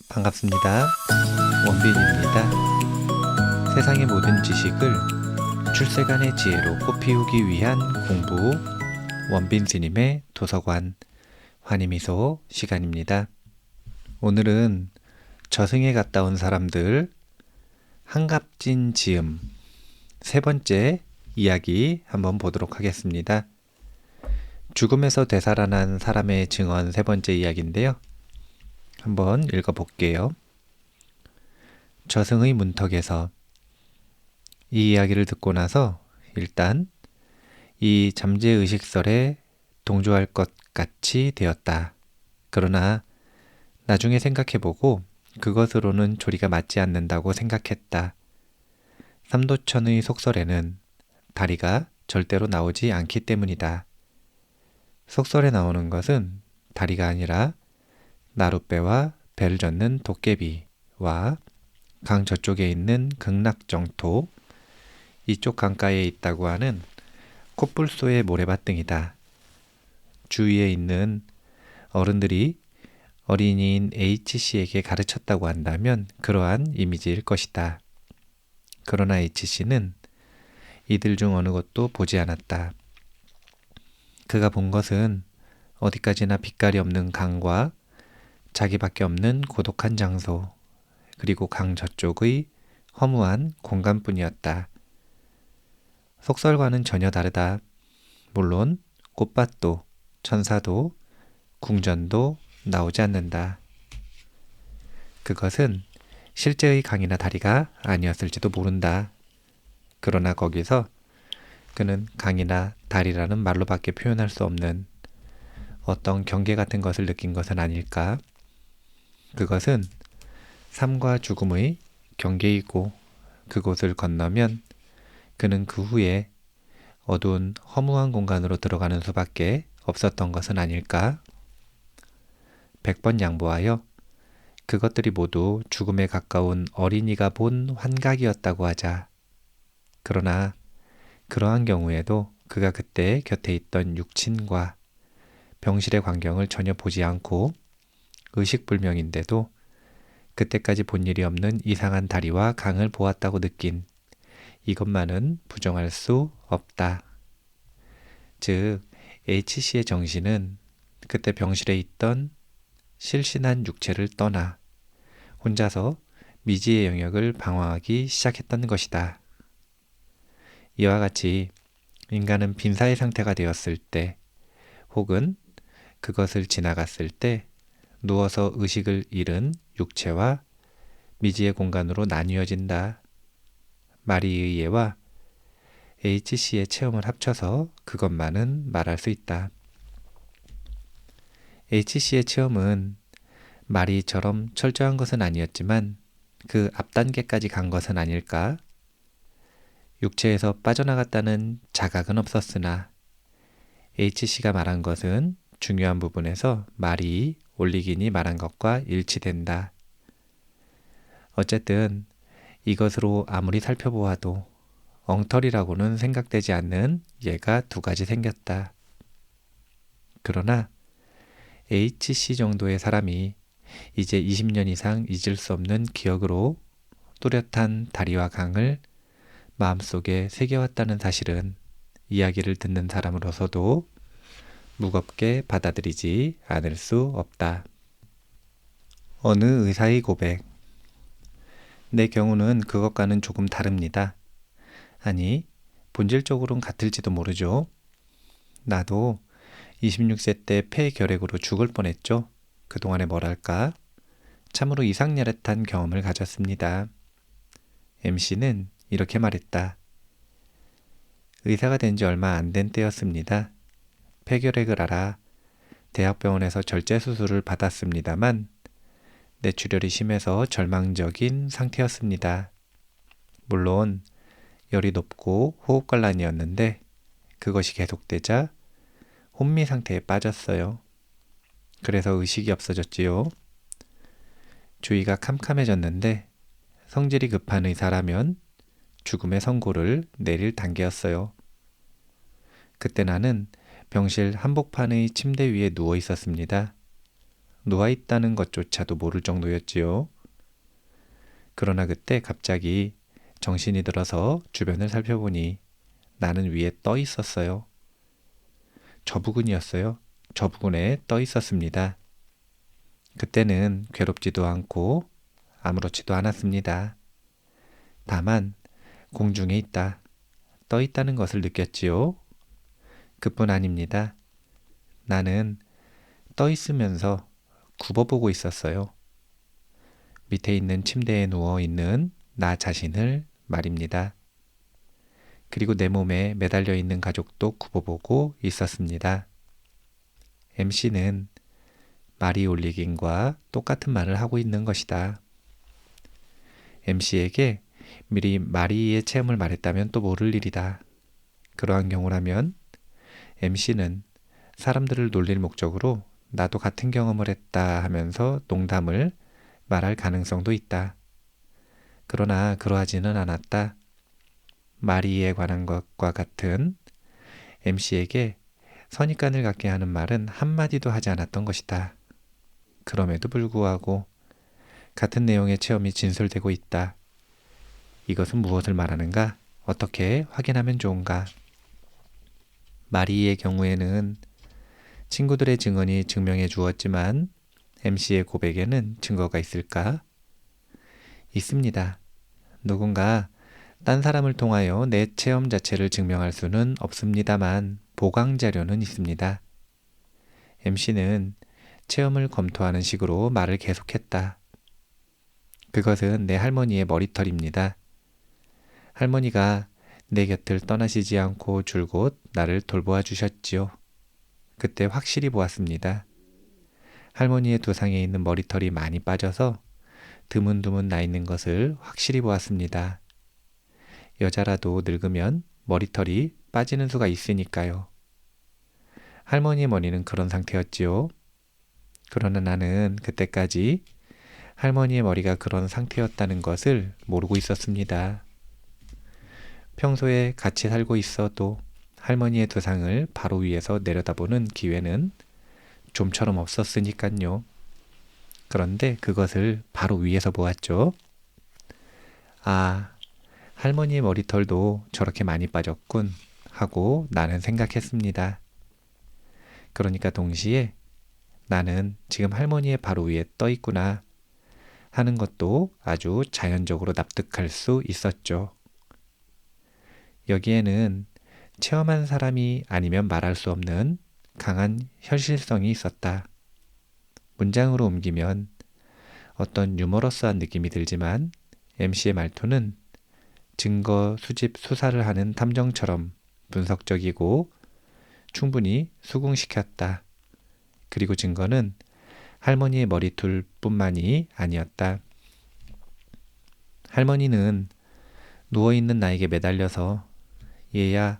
반갑습니다. 원빈입니다. 세상의 모든 지식을 출세간의 지혜로 꽃피우기 위한 공부, 원빈 스님의 도서관 환희미소 시간입니다. 오늘은 저승에 갔다 온 사람들 한갑진 지음 세 번째 이야기 한번 보도록 하겠습니다. 죽음에서 되살아난 사람의 증언 세 번째 이야기인데요. 한번 읽어볼게요. 저승의 문턱에서 이 이야기를 듣고 나서 일단 이 잠재의식설에 동조할 것 같이 되었다. 그러나 나중에 생각해보고 그것으로는 조리가 맞지 않는다고 생각했다. 삼도천의 속설에는 다리가 절대로 나오지 않기 때문이다. 속설에 나오는 것은 다리가 아니라 나룻배와 배를 젓는 도깨비와 강 저쪽에 있는 극락정토, 이쪽 강가에 있다고 하는 콧불소의 모래밭 등이다. 주위에 있는 어른들이 어린이인 H씨에게 가르쳤다고 한다면 그러한 이미지일 것이다. 그러나 H씨는 이들 중 어느 것도 보지 않았다. 그가 본 것은 어디까지나 빛깔이 없는 강과 자기밖에 없는 고독한 장소, 그리고 강 저쪽의 허무한 공간뿐이었다. 속설과는 전혀 다르다. 물론 꽃밭도 천사도 궁전도 나오지 않는다. 그것은 실제의 강이나 다리가 아니었을지도 모른다. 그러나 거기서 그는 강이나 다리라는 말로밖에 표현할 수 없는 어떤 경계 같은 것을 느낀 것은 아닐까? 그것은 삶과 죽음의 경계이고 그곳을 건너면 그는 그 후에 어두운 허무한 공간으로 들어가는 수밖에 없었던 것은 아닐까? 100번 양보하여 그것들이 모두 죽음에 가까운 어린이가 본 환각이었다고 하자. 그러나 그러한 경우에도 그가 그때 곁에 있던 육친과 병실의 광경을 전혀 보지 않고 의식불명인데도 그때까지 본 일이 없는 이상한 다리와 강을 보았다고 느낀 이것만은 부정할 수 없다. 즉, H씨의 정신은 그때 병실에 있던 실신한 육체를 떠나 혼자서 미지의 영역을 방황하기 시작했던 것이다. 이와 같이 인간은 빈사의 상태가 되었을 때 혹은 그것을 지나갔을 때 누워서 의식을 잃은 육체와 미지의 공간으로 나뉘어진다. 마리의 예와 H씨의 체험을 합쳐서 그것만은 말할 수 있다. H씨의 체험은 마리처럼 철저한 것은 아니었지만 그 앞단계까지 간 것은 아닐까? 육체에서 빠져나갔다는 자각은 없었으나 H씨가 말한 것은 중요한 부분에서 마리 올리긴이 말한 것과 일치된다. 어쨌든 이것으로 아무리 살펴보아도 엉터리라고는 생각되지 않는 예가 두 가지 생겼다. 그러나 H씨 정도의 사람이 이제 20년 이상 잊을 수 없는 기억으로 뚜렷한 다리와 강을 마음속에 새겨왔다는 사실은 이야기를 듣는 사람으로서도 무겁게 받아들이지 않을 수 없다. 어느 의사의 고백. 내 경우는 그것과는 조금 다릅니다. 아니, 본질적으로는 같을지도 모르죠. 나도 26세 때 폐결핵으로 죽을 뻔했죠. 그동안에 뭐랄까? 참으로 이상야릇한 경험을 가졌습니다. MC는 이렇게 말했다. 의사가 된 지 얼마 안 된 때였습니다. 폐결핵을 알아 대학병원에서 절제수술을 받았습니다만 뇌출혈이 심해서 절망적인 상태였습니다. 물론 열이 높고 호흡곤란이었는데 그것이 계속되자 혼미 상태에 빠졌어요. 그래서 의식이 없어졌지요. 주위가 캄캄해졌는데 성질이 급한 의사라면 죽음의 선고를 내릴 단계였어요. 그때 나는 병실 한복판의 침대 위에 누워 있었습니다. 누워있다는 것조차도 모를 정도였지요. 그러나 그때 갑자기 정신이 들어서 주변을 살펴보니 나는 위에 떠 있었어요. 저 부근이었어요. 저 부근에 떠 있었습니다. 그때는 괴롭지도 않고 아무렇지도 않았습니다. 다만 공중에 있다, 떠 있다는 것을 느꼈지요. 그뿐 아닙니다. 나는 떠 있으면서 굽어보고 있었어요. 밑에 있는 침대에 누워 있는 나 자신을 말입니다. 그리고 내 몸에 매달려 있는 가족도 굽어보고 있었습니다. MC는 마리 올리긴과 똑같은 말을 하고 있는 것이다. MC에게 미리 마리의 체험을 말했다면 또 모를 일이다. 그러한 경우라면 MC는 사람들을 놀릴 목적으로 나도 같은 경험을 했다 하면서 농담을 말할 가능성도 있다. 그러나 그러하지는 않았다. 마리에 관한 것과 같은 MC에게 선입관을 갖게 하는 말은 한마디도 하지 않았던 것이다. 그럼에도 불구하고 같은 내용의 체험이 진술되고 있다. 이것은 무엇을 말하는가? 어떻게 확인하면 좋은가? 마리의 경우에는 친구들의 증언이 증명해 주었지만 MC의 고백에는 증거가 있을까? 있습니다. 누군가 딴 사람을 통하여 내 체험 자체를 증명할 수는 없습니다만 보강 자료는 있습니다. MC는 체험을 검토하는 식으로 말을 계속했다. 그것은 내 할머니의 머리털입니다. 할머니가 내 곁을 떠나시지 않고 줄곧 나를 돌보아 주셨지요. 그때 확실히 보았습니다. 할머니의 두상에 있는 머리털이 많이 빠져서 드문드문 나 있는 것을 확실히 보았습니다. 여자라도 늙으면 머리털이 빠지는 수가 있으니까요. 할머니의 머리는 그런 상태였지요. 그러나 나는 그때까지 할머니의 머리가 그런 상태였다는 것을 모르고 있었습니다. 평소에 같이 살고 있어도 할머니의 두상을 바로 위에서 내려다보는 기회는 좀처럼 없었으니깐요. 그런데 그것을 바로 위에서 보았죠. 아, 할머니의 머리털도 저렇게 많이 빠졌군 하고 나는 생각했습니다. 그러니까 동시에 나는 지금 할머니의 바로 위에 떠 있구나 하는 것도 아주 자연적으로 납득할 수 있었죠. 여기에는 체험한 사람이 아니면 말할 수 없는 강한 현실성이 있었다. 문장으로 옮기면 어떤 유머러스한 느낌이 들지만 MC의 말투는 증거 수집 수사를 하는 탐정처럼 분석적이고 충분히 수긍시켰다. 그리고 증거는 할머니의 머리털뿐만이 아니었다. 할머니는 누워있는 나에게 매달려서 얘야,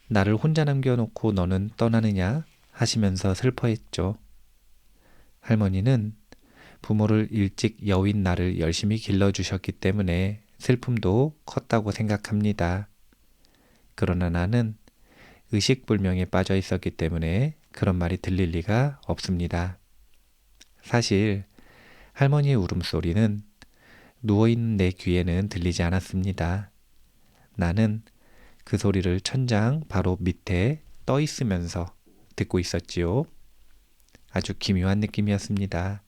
나를 혼자 남겨놓고 너는 떠나느냐 하시면서 슬퍼했죠. 할머니는 부모를 일찍 여윈 나를 열심히 길러주셨기 때문에 슬픔도 컸다고 생각합니다. 그러나 나는 의식불명에 빠져 있었기 때문에 그런 말이 들릴 리가 없습니다. 사실 할머니의 울음소리는 누워있는 내 귀에는 들리지 않았습니다. 나는 그 소리를 천장 바로 밑에 떠 있으면서 듣고 있었지요. 아주 기묘한 느낌이었습니다.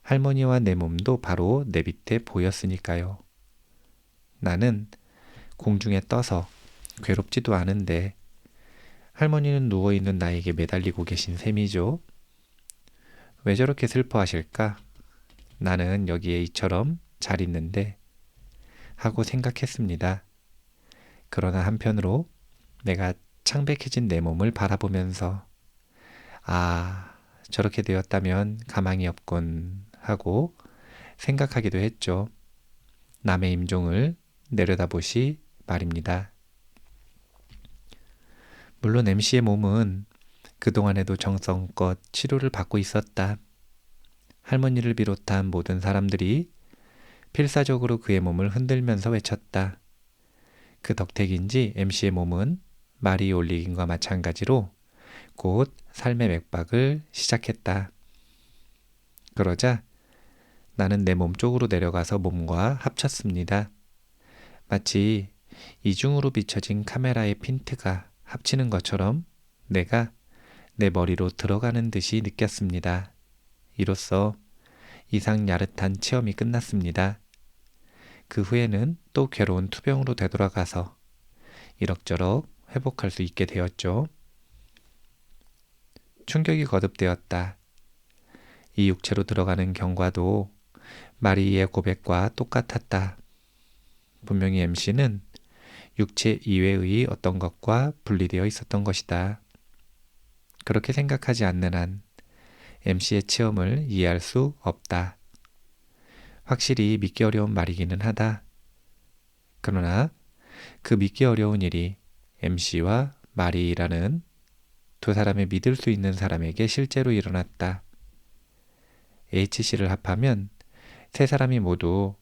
할머니와 내 몸도 바로 내 밑에 보였으니까요. 나는 공중에 떠서 괴롭지도 않은데 할머니는 누워있는 나에게 매달리고 계신 셈이죠. 왜 저렇게 슬퍼하실까? 나는 여기에 이처럼 잘 있는데 하고 생각했습니다. 그러나 한편으로 내가 창백해진 내 몸을 바라보면서 저렇게 되었다면 가망이 없군 하고 생각하기도 했죠. 남의 임종을 내려다보시 말입니다. 물론 MC의 몸은 그동안에도 정성껏 치료를 받고 있었다. 할머니를 비롯한 모든 사람들이 필사적으로 그의 몸을 흔들면서 외쳤다. 그 덕택인지 MC의 몸은 마리 올리긴과 마찬가지로 곧 삶의 맥박을 시작했다. 그러자 나는 내 몸 쪽으로 내려가서 몸과 합쳤습니다. 마치 이중으로 비춰진 카메라의 핀트가 합치는 것처럼 내가 내 머리로 들어가는 듯이 느꼈습니다. 이로써 이상 야릇한 체험이 끝났습니다. 그 후에는 또 괴로운 투병으로 되돌아가서 이럭저럭 회복할 수 있게 되었죠. 충격이 거듭되었다. 이 육체로 들어가는 경과도 마리의 고백과 똑같았다. 분명히 MC는 육체 이외의 어떤 것과 분리되어 있었던 것이다. 그렇게 생각하지 않는 한 MC의 체험을 이해할 수 없다. 확실히 믿기 어려운 말이기는 하다. 그러나 그 믿기 어려운 일이 MC와 마리라는 두 사람의 믿을 수 있는 사람에게 실제로 일어났다. HC를 합하면 세 사람이 모두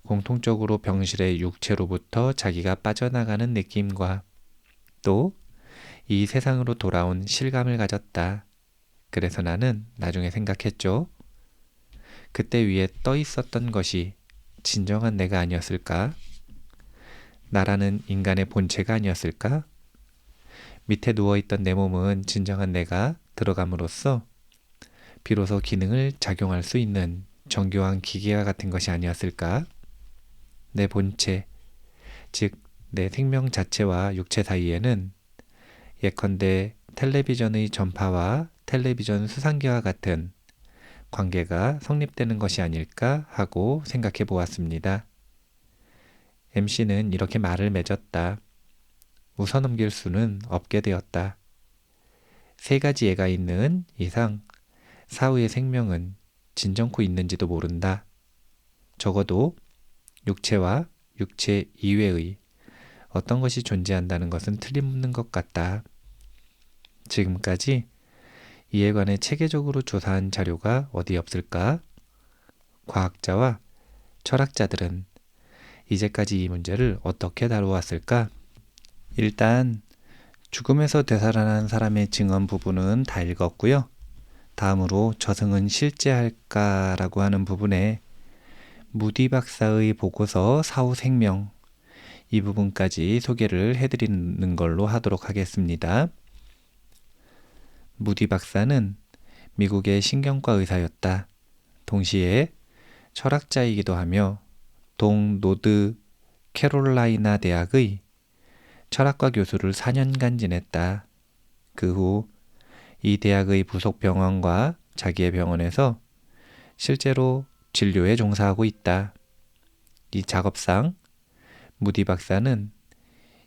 공통적으로 병실의 육체로부터 자기가 빠져나가는 느낌과 또 이 세상으로 돌아온 실감을 가졌다. 그래서 나는 나중에 생각했죠. 그때 위에 떠 있었던 것이 진정한 내가 아니었을까? 나라는 인간의 본체가 아니었을까? 밑에 누워있던 내 몸은 진정한 내가 들어감으로써 비로소 기능을 작용할 수 있는 정교한 기계와 같은 것이 아니었을까? 내 본체, 즉 내 생명 자체와 육체 사이에는 예컨대 텔레비전의 전파와 텔레비전 수상기와 같은 관계가 성립되는 것이 아닐까 하고 생각해 보았습니다. MC는 이렇게 말을 맺었다. 웃어넘길 수는 없게 되었다. 세 가지 예가 있는 이상 사후의 생명은 진정코 있는지도 모른다. 적어도 육체와 육체 이외의 어떤 것이 존재한다는 것은 틀림없는 것 같다. 지금까지 이에 관해 체계적으로 조사한 자료가 어디 없을까? 과학자와 철학자들은 이제까지 이 문제를 어떻게 다루었을까? 일단 죽음에서 되살아난 사람의 증언 부분은 다 읽었고요. 다음으로 저승은 실제할까라고 하는 부분에 무디 박사의 보고서 사후 생명 이 부분까지 소개를 해드리는 걸로 하도록 하겠습니다. 무디 박사는 미국의 신경과 의사였다. 동시에 철학자이기도 하며 동노드 캐롤라이나 대학의 철학과 교수를 4년간 지냈다. 그 후 이 대학의 부속 병원과 자기의 병원에서 실제로 진료에 종사하고 있다. 이 작업상 무디 박사는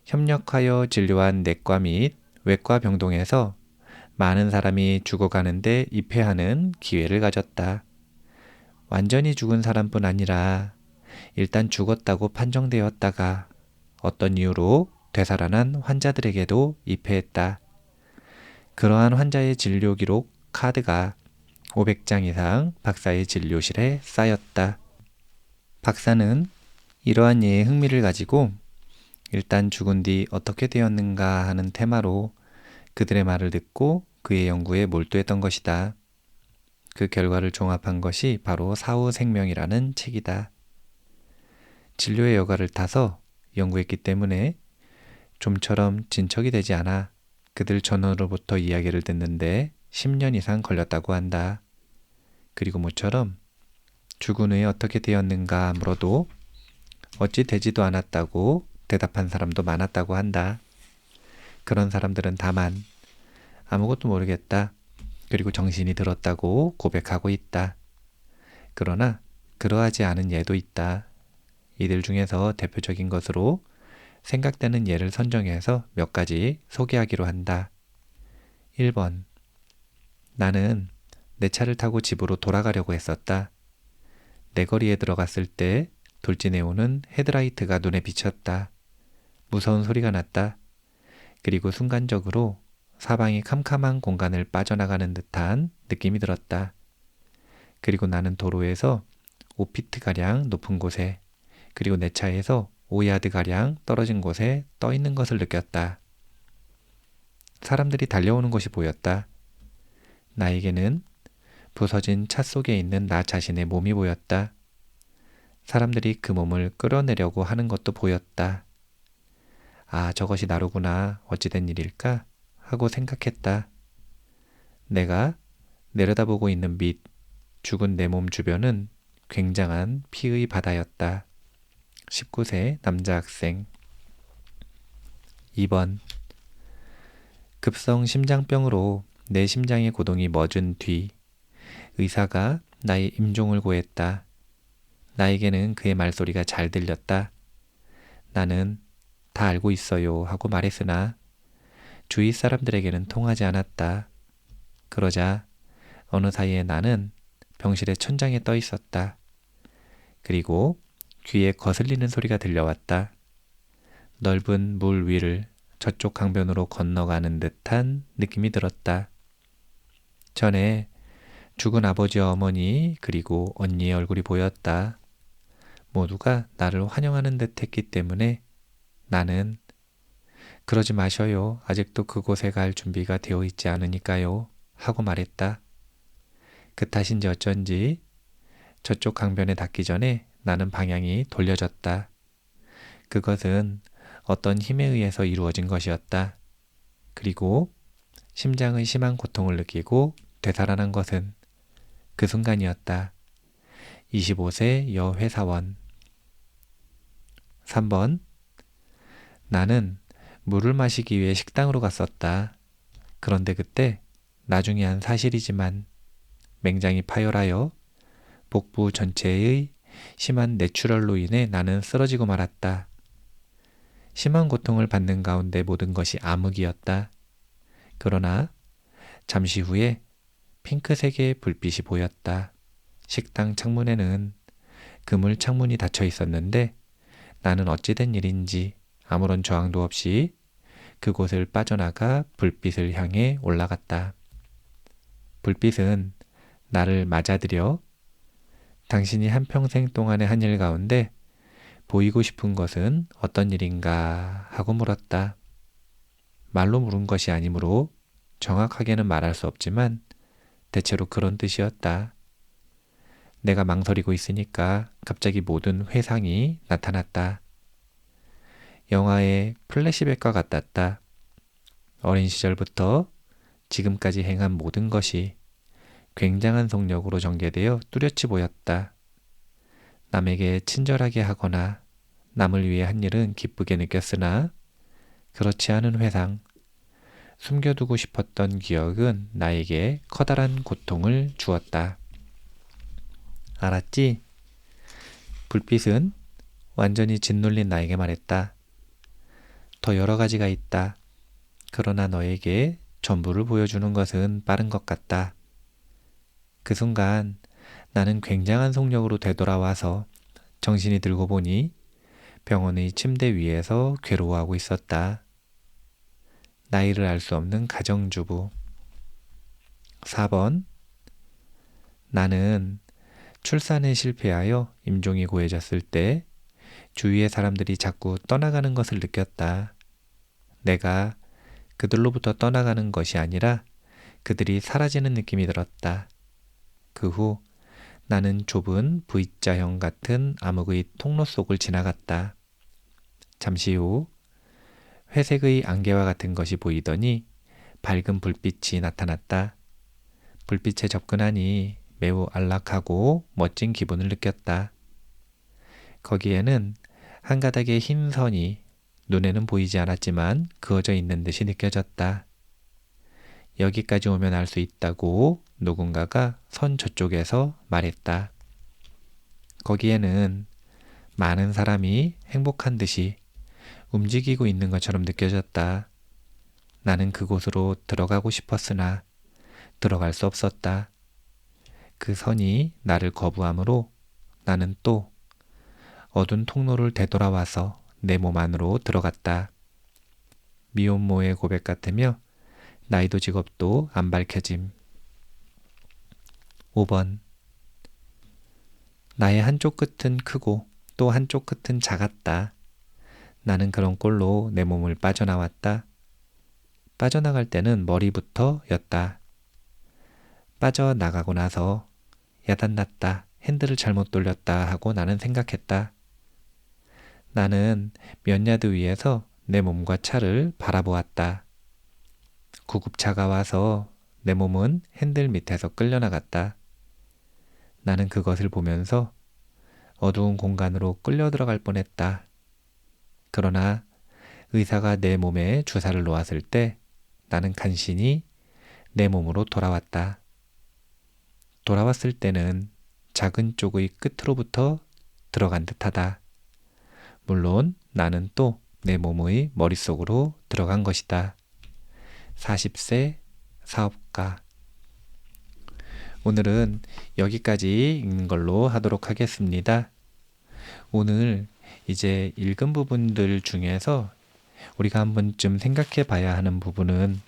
협력하여 진료한 내과 및 외과 병동에서 많은 사람이 죽어가는데 입회하는 기회를 가졌다. 완전히 죽은 사람뿐 아니라 일단 죽었다고 판정되었다가 어떤 이유로 되살아난 환자들에게도 입회했다. 그러한 환자의 진료 기록 카드가 500장 이상 박사의 진료실에 쌓였다. 박사는 이러한 예에 흥미를 가지고 일단 죽은 뒤 어떻게 되었는가 하는 테마로 그들의 말을 듣고 그의 연구에 몰두했던 것이다. 그 결과를 종합한 것이 바로 사후 생명이라는 책이다. 진료의 여가를 타서 연구했기 때문에 좀처럼 진척이 되지 않아 그들 전원으로부터 이야기를 듣는데 10년 이상 걸렸다고 한다. 그리고 모처럼 죽은 후에 어떻게 되었는가 물어도 어찌 되지도 않았다고 대답한 사람도 많았다고 한다. 그런 사람들은 다만 아무것도 모르겠다. 그리고 정신이 들었다고 고백하고 있다. 그러나 그러하지 않은 예도 있다. 이들 중에서 대표적인 것으로 생각되는 예를 선정해서 몇 가지 소개하기로 한다. 1번. 나는 내 차를 타고 집으로 돌아가려고 했었다. 내거리에 들어갔을 때 돌진해오는 헤드라이트가 눈에 비쳤다. 무서운 소리가 났다. 그리고 순간적으로 사방이 캄캄한 공간을 빠져나가는 듯한 느낌이 들었다. 그리고 나는 도로에서 5피트가량 높은 곳에 그리고 내 차에서 5야드가량 떨어진 곳에 떠 있는 것을 느꼈다. 사람들이 달려오는 것이 보였다. 나에게는 부서진 차 속에 있는 나 자신의 몸이 보였다. 사람들이 그 몸을 끌어내려고 하는 것도 보였다. 아, 저것이 나로구나. 어찌된 일일까? 하고 생각했다. 내가 내려다보고 있는 밑 죽은 내 몸 주변은 굉장한 피의 바다였다. 19세 남자 학생. 2번. 급성 심장병으로 내 심장의 고동이 멎은 뒤 의사가 나의 임종을 구했다. 나에게는 그의 말소리가 잘 들렸다. 나는 다 알고 있어요 하고 말했으나 주위 사람들에게는 통하지 않았다. 그러자 어느 사이에 나는 병실의 천장에 떠 있었다. 그리고 귀에 거슬리는 소리가 들려왔다. 넓은 물 위를 저쪽 강변으로 건너가는 듯한 느낌이 들었다. 전에 죽은 아버지와 어머니 그리고 언니의 얼굴이 보였다. 모두가 나를 환영하는 듯 했기 때문에 나는 그러지 마셔요. 아직도 그곳에 갈 준비가 되어 있지 않으니까요. 하고 말했다. 그 탓인지 어쩐지 저쪽 강변에 닿기 전에 나는 방향이 돌려졌다. 그것은 어떤 힘에 의해서 이루어진 것이었다. 그리고 심장의 심한 고통을 느끼고 되살아난 것은 그 순간이었다. 25세 여회사원. 3번. 나는 물을 마시기 위해 식당으로 갔었다. 그런데 그때 나중에 한 사실이지만 맹장이 파열하여 복부 전체의 심한 뇌출혈로 인해 나는 쓰러지고 말았다. 심한 고통을 받는 가운데 모든 것이 암흑이었다. 그러나 잠시 후에 핑크색의 불빛이 보였다. 식당 창문에는 그물 창문이 닫혀 있었는데 나는 어찌된 일인지 아무런 저항도 없이 그곳을 빠져나가 불빛을 향해 올라갔다. 불빛은 나를 맞아들여 당신이 한평생 동안의 한 일 가운데 보이고 싶은 것은 어떤 일인가 하고 물었다. 말로 물은 것이 아니므로 정확하게는 말할 수 없지만 대체로 그런 뜻이었다. 내가 망설이고 있으니까 갑자기 모든 회상이 나타났다. 영화의 플래시백과 같았다. 어린 시절부터 지금까지 행한 모든 것이 굉장한 속력으로 전개되어 뚜렷이 보였다. 남에게 친절하게 하거나 남을 위해 한 일은 기쁘게 느꼈으나 그렇지 않은 회상, 숨겨두고 싶었던 기억은 나에게 커다란 고통을 주었다. 알았지? 불빛은 완전히 짓눌린 나에게 말했다. 더 여러 가지가 있다. 그러나 너에게 전부를 보여주는 것은 빠른 것 같다. 그 순간 나는 굉장한 속력으로 되돌아와서 정신이 들고 보니 병원의 침대 위에서 괴로워하고 있었다. 나이를 알 수 없는 가정주부. 4번. 나는 출산에 실패하여 임종이 고해졌을 때 주위의 사람들이 자꾸 떠나가는 것을 느꼈다. 내가 그들로부터 떠나가는 것이 아니라 그들이 사라지는 느낌이 들었다. 그 후 나는 좁은 V자형 같은 암흑의 통로 속을 지나갔다. 잠시 후 회색의 안개와 같은 것이 보이더니 밝은 불빛이 나타났다. 불빛에 접근하니 매우 안락하고 멋진 기분을 느꼈다. 거기에는 한 가닥의 흰 선이 눈에는 보이지 않았지만 그어져 있는 듯이 느껴졌다. 여기까지 오면 알 수 있다고 누군가가 선 저쪽에서 말했다. 거기에는 많은 사람이 행복한 듯이 움직이고 있는 것처럼 느껴졌다. 나는 그곳으로 들어가고 싶었으나 들어갈 수 없었다. 그 선이 나를 거부하므로 나는 또 어두운 통로를 되돌아와서 내 몸 안으로 들어갔다. 미혼모의 고백 같으며 나이도 직업도 안 밝혀짐. 5번. 나의 한쪽 끝은 크고 또 한쪽 끝은 작았다. 나는 그런 꼴로 내 몸을 빠져나왔다. 빠져나갈 때는 머리부터 였다. 빠져나가고 나서 야단났다, 핸들을 잘못 돌렸다 하고 나는 생각했다. 나는 몇 야드 위에서 내 몸과 차를 바라보았다. 구급차가 와서 내 몸은 핸들 밑에서 끌려나갔다. 나는 그것을 보면서 어두운 공간으로 끌려 들어갈 뻔했다. 그러나 의사가 내 몸에 주사를 놓았을 때 나는 간신히 내 몸으로 돌아왔다. 돌아왔을 때는 작은 쪽의 끝으로부터 들어간 듯하다. 물론 나는 또 내 몸의 머릿속으로 들어간 것이다. 40세 사업가. 오늘은 여기까지 읽는 걸로 하도록 하겠습니다. 오늘 이제 읽은 부분들 중에서 우리가 한 번쯤 생각해 봐야 하는 부분은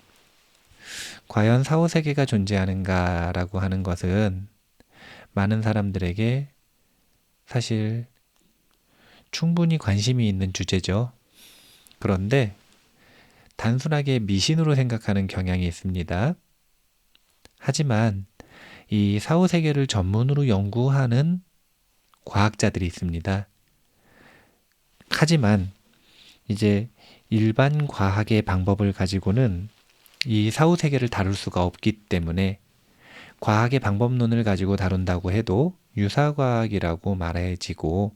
과연 사후세계가 존재하는가라고 하는 것은 많은 사람들에게 사실 충분히 관심이 있는 주제죠. 그런데 단순하게 미신으로 생각하는 경향이 있습니다. 하지만 이 사후세계를 전문으로 연구하는 과학자들이 있습니다. 하지만 이제 일반 과학의 방법을 가지고는 이 사후세계를 다룰 수가 없기 때문에 과학의 방법론을 가지고 다룬다고 해도 유사과학이라고 말해지고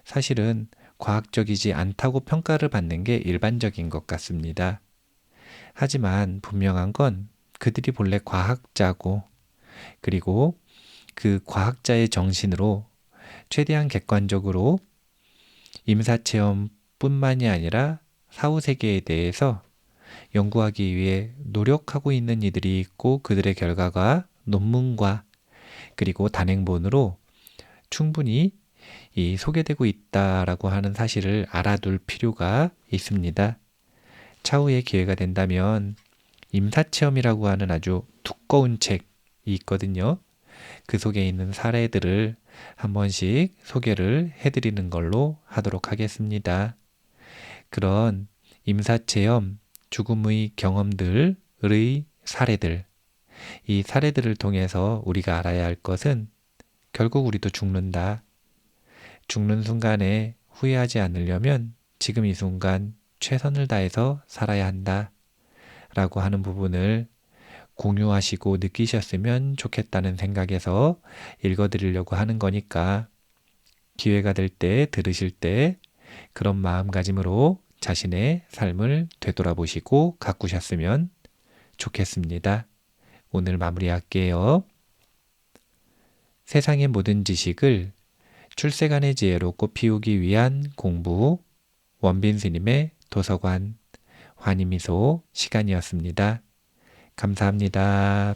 사실은 과학적이지 않다고 평가를 받는 게 일반적인 것 같습니다. 하지만 분명한 건 그들이 본래 과학자고 그리고 그 과학자의 정신으로 최대한 객관적으로 임사체험뿐만이 아니라 사후세계에 대해서 연구하기 위해 노력하고 있는 이들이 있고 그들의 결과가 논문과 그리고 단행본으로 충분히 소개되고 있다라고 하는 사실을 알아둘 필요가 있습니다. 차후에 기회가 된다면 임사체험이라고 하는 아주 두꺼운 책이 있거든요. 그 속에 있는 사례들을 한 번씩 소개를 해드리는 걸로 하도록 하겠습니다. 그런 임사체험, 죽음의 경험들의 사례들, 이 사례들을 통해서 우리가 알아야 할 것은 결국 우리도 죽는다. 죽는 순간에 후회하지 않으려면 지금 이 순간 최선을 다해서 살아야 한다. 라고 하는 부분을 공유하시고 느끼셨으면 좋겠다는 생각에서 읽어드리려고 하는 거니까 기회가 될 때 들으실 때 그런 마음가짐으로 자신의 삶을 되돌아보시고 가꾸셨으면 좋겠습니다. 오늘 마무리할게요. 세상의 모든 지식을 출세간의 지혜로 꽃피우기 위한 공부 원빈 스님의 도서관 환희미소 시간이었습니다. 감사합니다.